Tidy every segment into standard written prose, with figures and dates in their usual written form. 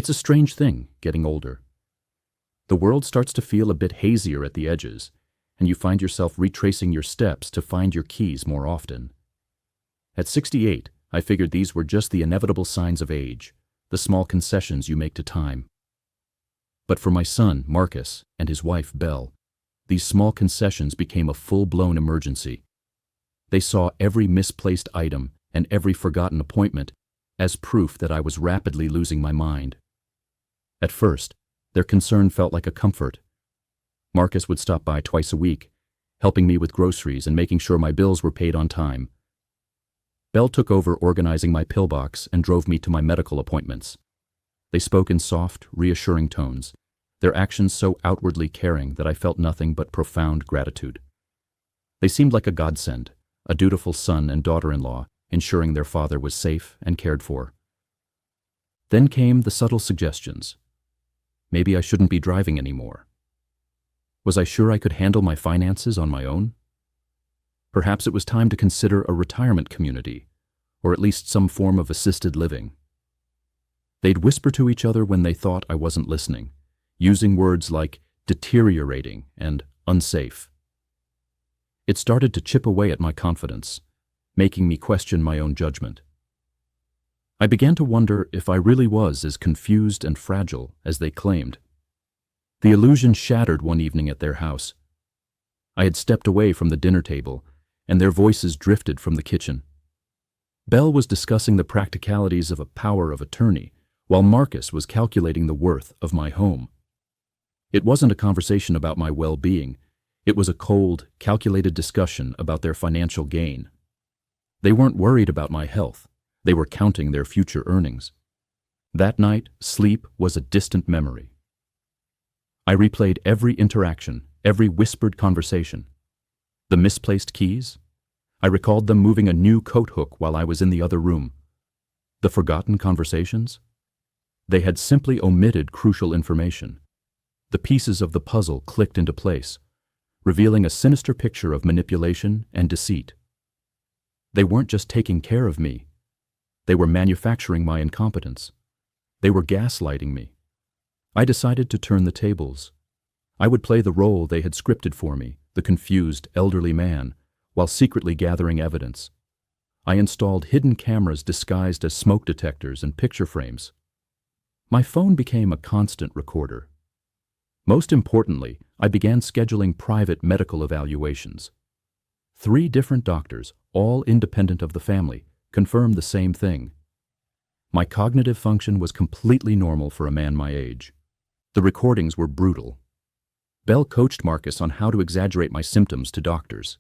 It's a strange thing, getting older. The world starts to feel a bit hazier at the edges, and you find yourself retracing your steps to find your keys more often. At 68, I figured these were just the inevitable signs of age, the small concessions you make to time. But for my son, Marcus, and his wife, Belle, these small concessions became a full-blown emergency. They saw every misplaced item and every forgotten appointment as proof that I was rapidly losing my mind. At first, their concern felt like a comfort. Marcus would stop by twice a week, helping me with groceries and making sure my bills were paid on time. Belle took over organizing my pillbox and drove me to my medical appointments. They spoke in soft, reassuring tones, their actions so outwardly caring that I felt nothing but profound gratitude. They seemed like a godsend, a dutiful son and daughter-in-law, ensuring their father was safe and cared for. Then came the subtle suggestions. Maybe I shouldn't be driving anymore. Was I sure I could handle my finances on my own? Perhaps it was time to consider a retirement community, or at least some form of assisted living. They'd whisper to each other when they thought I wasn't listening, using words like deteriorating and unsafe. It started to chip away at my confidence, making me question my own judgment. I began to wonder if I really was as confused and fragile as they claimed. The illusion shattered one evening at their house. I had stepped away from the dinner table, and their voices drifted from the kitchen. Belle was discussing the practicalities of a power of attorney, while Marcus was calculating the worth of my home. It wasn't a conversation about my well-being. It was a cold, calculated discussion about their financial gain. They weren't worried about my health. They were counting their future earnings. That night, sleep was a distant memory. I replayed every interaction, every whispered conversation. The misplaced keys? I recalled them moving a new coat hook while I was in the other room. The forgotten conversations? They had simply omitted crucial information. The pieces of the puzzle clicked into place, revealing a sinister picture of manipulation and deceit. They weren't just taking care of me. They were manufacturing my incompetence. They were gaslighting me. I decided to turn the tables. I would play the role they had scripted for me, the confused elderly man, while secretly gathering evidence. I installed hidden cameras disguised as smoke detectors and picture frames. My phone became a constant recorder. Most importantly, I began scheduling private medical evaluations. 3 different doctors, all independent of the family, confirmed the same thing. My cognitive function was completely normal for a man my age. The recordings were brutal. Belle coached Marcus on how to exaggerate my symptoms to doctors.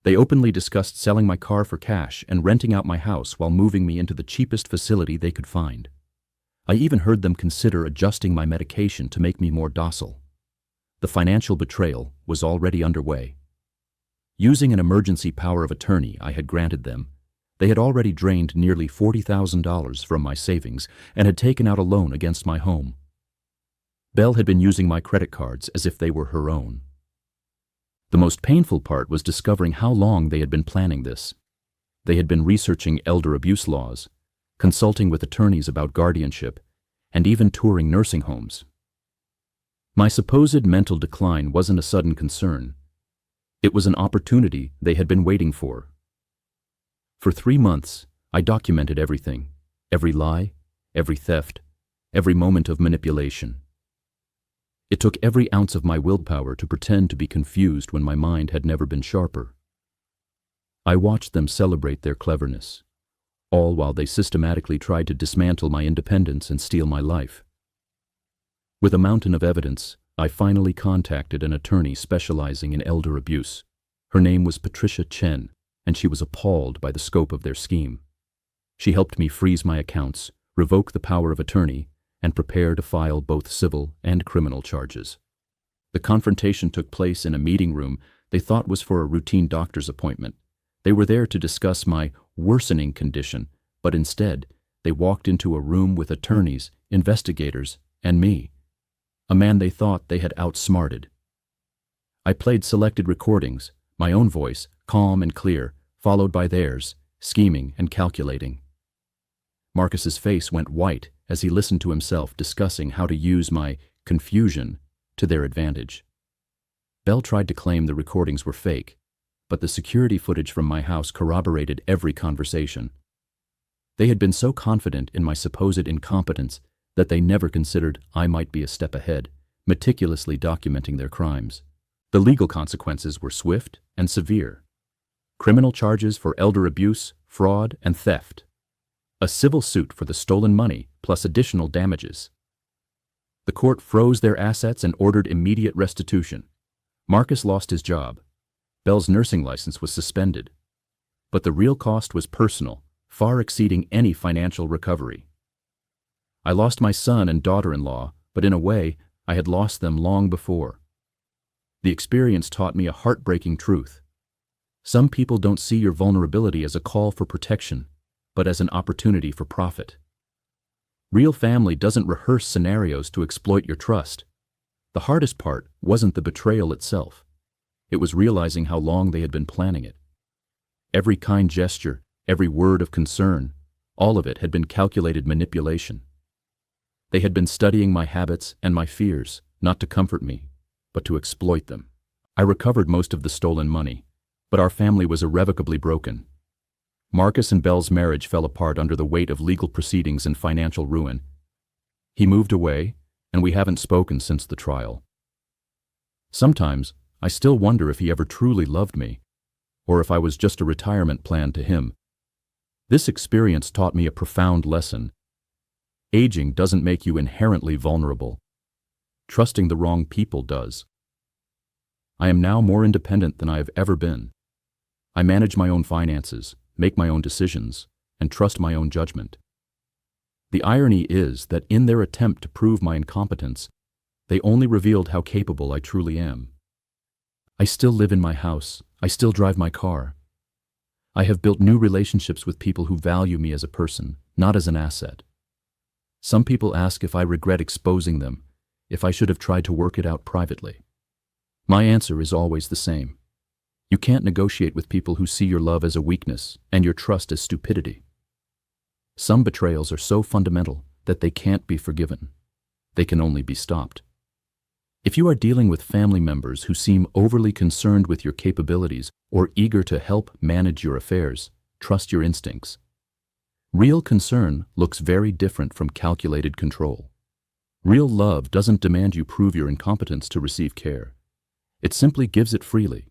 They openly discussed selling my car for cash and renting out my house while moving me into the cheapest facility they could find. I even heard them consider adjusting my medication to make me more docile. The financial betrayal was already underway. Using an emergency power of attorney I had granted them, they had already drained nearly $40,000 from my savings and had taken out a loan against my home. Belle had been using my credit cards as if they were her own. The most painful part was discovering how long they had been planning this. They had been researching elder abuse laws, consulting with attorneys about guardianship, and even touring nursing homes. My supposed mental decline wasn't a sudden concern. It was an opportunity they had been waiting for. For 3 months, I documented everything, every lie, every theft, every moment of manipulation. It took every ounce of my willpower to pretend to be confused when my mind had never been sharper. I watched them celebrate their cleverness, all while they systematically tried to dismantle my independence and steal my life. With a mountain of evidence, I finally contacted an attorney specializing in elder abuse. Her name was Patricia Chen, and she was appalled by the scope of their scheme. She helped me freeze my accounts, revoke the power of attorney, and prepare to file both civil and criminal charges. The confrontation took place in a meeting room they thought was for a routine doctor's appointment. They were there to discuss my worsening condition, but instead, they walked into a room with attorneys, investigators, and me, a man they thought they had outsmarted. I played selected recordings, my own voice, calm and clear, followed by theirs, scheming and calculating. Marcus's face went white, as he listened to himself discussing how to use my confusion to their advantage. Bell tried to claim the recordings were fake, but the security footage from my house corroborated every conversation. They had been so confident in my supposed incompetence that they never considered I might be a step ahead, meticulously documenting their crimes. The legal consequences were swift and severe. Criminal charges for elder abuse, fraud, and theft. A civil suit for the stolen money, plus additional damages. The court froze their assets and ordered immediate restitution. Marcus lost his job. Bell's nursing license was suspended. But the real cost was personal, far exceeding any financial recovery. I lost my son and daughter-in-law, but in a way, I had lost them long before. The experience taught me a heartbreaking truth. Some people don't see your vulnerability as a call for protection, but as an opportunity for profit. Real family doesn't rehearse scenarios to exploit your trust. The hardest part wasn't the betrayal itself. It was realizing how long they had been planning it. Every kind gesture, every word of concern, all of it had been calculated manipulation. They had been studying my habits and my fears, not to comfort me, but to exploit them. I recovered most of the stolen money, but our family was irrevocably broken. Marcus and Bell's marriage fell apart under the weight of legal proceedings and financial ruin. He moved away, and we haven't spoken since the trial. Sometimes, I still wonder if he ever truly loved me, or if I was just a retirement plan to him. This experience taught me a profound lesson. Aging doesn't make you inherently vulnerable. Trusting the wrong people does. I am now more independent than I have ever been. I manage my own finances, make my own decisions, and trust my own judgment. The irony is that in their attempt to prove my incompetence, they only revealed how capable I truly am. I still live in my house. I still drive my car. I have built new relationships with people who value me as a person, not as an asset. Some people ask if I regret exposing them, if I should have tried to work it out privately. My answer is always the same. You can't negotiate with people who see your love as a weakness and your trust as stupidity. Some betrayals are so fundamental that they can't be forgiven. They can only be stopped. If you are dealing with family members who seem overly concerned with your capabilities or eager to help manage your affairs, trust your instincts. Real concern looks very different from calculated control. Real love doesn't demand you prove your incompetence to receive care. It simply gives it freely.